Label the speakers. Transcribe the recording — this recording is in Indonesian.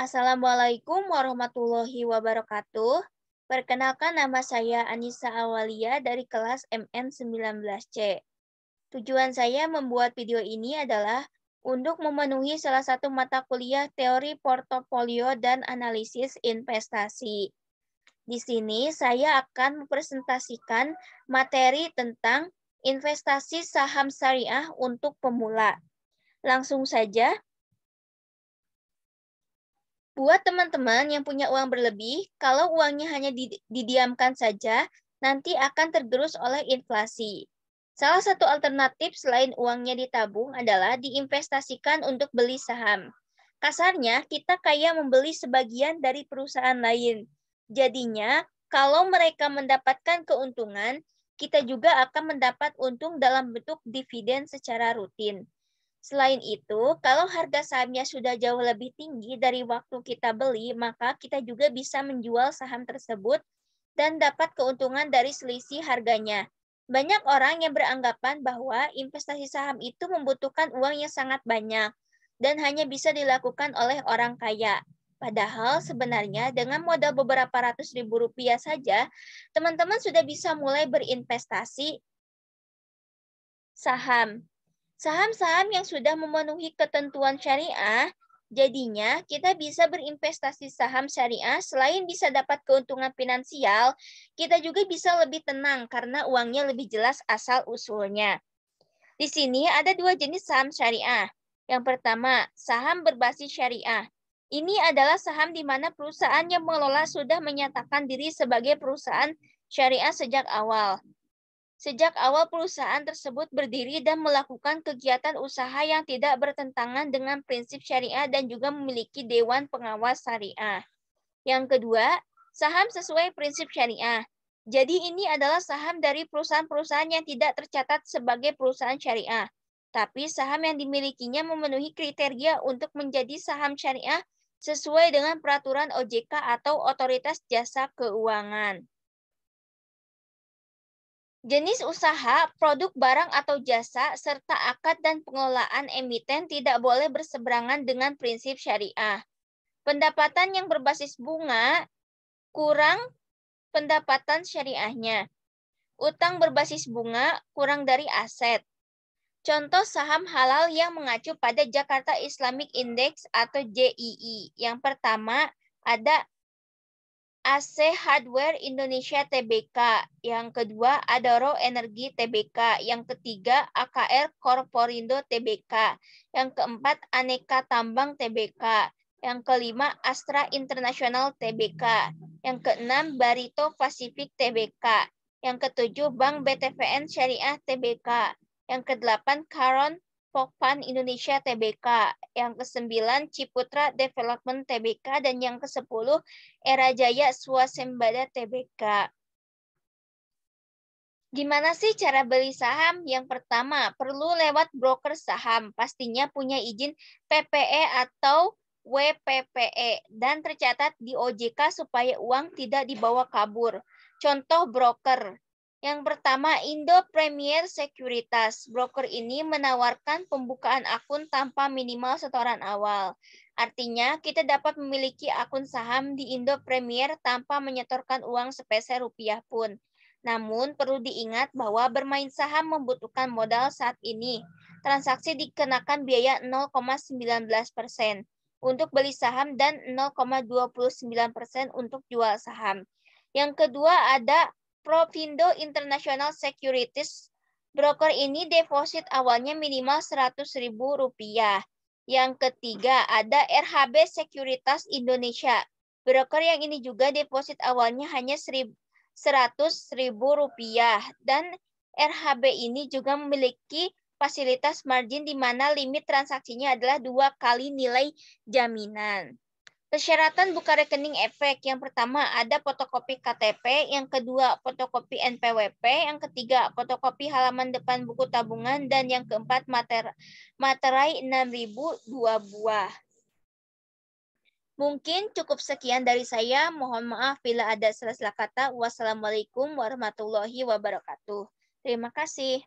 Speaker 1: Assalamualaikum warahmatullahi wabarakatuh. Perkenalkan, nama saya Anissa Awalia dari kelas MN19C. Tujuan saya membuat video ini adalah untuk memenuhi salah satu mata kuliah teori portofolio dan analisis investasi. Di sini saya akan mempresentasikan materi tentang investasi saham syariah untuk pemula. Langsung saja. Buat teman-teman yang punya uang berlebih, kalau uangnya hanya didiamkan saja, nanti akan tergerus oleh inflasi. Salah satu alternatif selain uangnya ditabung adalah diinvestasikan untuk beli saham. Kasarnya, kita kayak membeli sebagian dari perusahaan lain. Jadinya, kalau mereka mendapatkan keuntungan, kita juga akan mendapat untung dalam bentuk dividen secara rutin. Selain itu, kalau harga sahamnya sudah jauh lebih tinggi dari waktu kita beli, maka kita juga bisa menjual saham tersebut dan dapat keuntungan dari selisih harganya. Banyak orang yang beranggapan bahwa investasi saham itu membutuhkan uang yang sangat banyak dan hanya bisa dilakukan oleh orang kaya. Padahal sebenarnya dengan modal beberapa ratus ribu rupiah saja, teman-teman sudah bisa mulai berinvestasi saham. Saham-saham yang sudah memenuhi ketentuan syariah, jadinya kita bisa berinvestasi saham syariah. Selain bisa dapat keuntungan finansial, kita juga bisa lebih tenang karena uangnya lebih jelas asal-usulnya. Di sini ada dua jenis saham syariah. Yang pertama, saham berbasis syariah. Ini adalah saham di mana perusahaan yang mengelola sudah menyatakan diri sebagai perusahaan syariah sejak awal. Sejak awal perusahaan tersebut berdiri dan melakukan kegiatan usaha yang tidak bertentangan dengan prinsip syariah dan juga memiliki dewan pengawas syariah. Yang kedua, saham sesuai prinsip syariah. Jadi ini adalah saham dari perusahaan-perusahaan yang tidak tercatat sebagai perusahaan syariah. Tapi saham yang dimilikinya memenuhi kriteria untuk menjadi saham syariah sesuai dengan peraturan OJK atau Otoritas Jasa Keuangan. Jenis usaha, produk barang atau jasa, serta akad dan pengelolaan emiten tidak boleh berseberangan dengan prinsip syariah. Pendapatan yang berbasis bunga kurang pendapatan syariahnya. Utang berbasis bunga kurang dari aset. Contoh saham halal yang mengacu pada Jakarta Islamic Index atau JII. Yang pertama ada AC Hardware Indonesia Tbk, yang kedua Adaro Energi Tbk, yang ketiga AKR Korporindo Tbk, yang keempat Aneka Tambang Tbk, yang kelima Astra International Tbk, yang keenam Barito Pacific Tbk, yang ketujuh Bank BTVN Syariah Tbk, yang kedelapan Caron Pokpan Indonesia Tbk, yang kesembilan Ciputra Development Tbk, dan yang kesepuluh Era Jaya Swasembada Tbk. Gimana sih cara beli saham? Yang pertama, perlu lewat broker saham. Pastinya punya izin PPE atau WPPE dan tercatat di OJK supaya uang tidak dibawa kabur. Contoh broker. Yang pertama, Indo Premier Sekuritas. Broker ini menawarkan pembukaan akun tanpa minimal setoran awal. Artinya, kita dapat memiliki akun saham di Indo Premier tanpa menyetorkan uang sepeser rupiah pun. Namun, perlu diingat bahwa bermain saham membutuhkan modal saat ini. Transaksi dikenakan biaya 0,19% untuk beli saham dan 0,29% untuk jual saham. Yang kedua ada Provindo International Securities. Broker ini deposit awalnya minimal Rp100.000. Yang ketiga ada RHB Sekuritas Indonesia. Broker yang ini juga deposit awalnya hanya Rp100.000 dan RHB ini juga memiliki fasilitas margin di mana limit transaksinya adalah 2 kali nilai jaminan. Persyaratan buka rekening efek. Yang pertama ada fotokopi KTP, yang kedua fotokopi NPWP, yang ketiga fotokopi halaman depan buku tabungan, dan yang keempat materai 6.000 2 buah. Mungkin cukup sekian dari saya. Mohon maaf bila ada salah-salah kata. Wassalamualaikum warahmatullahi wabarakatuh. Terima kasih.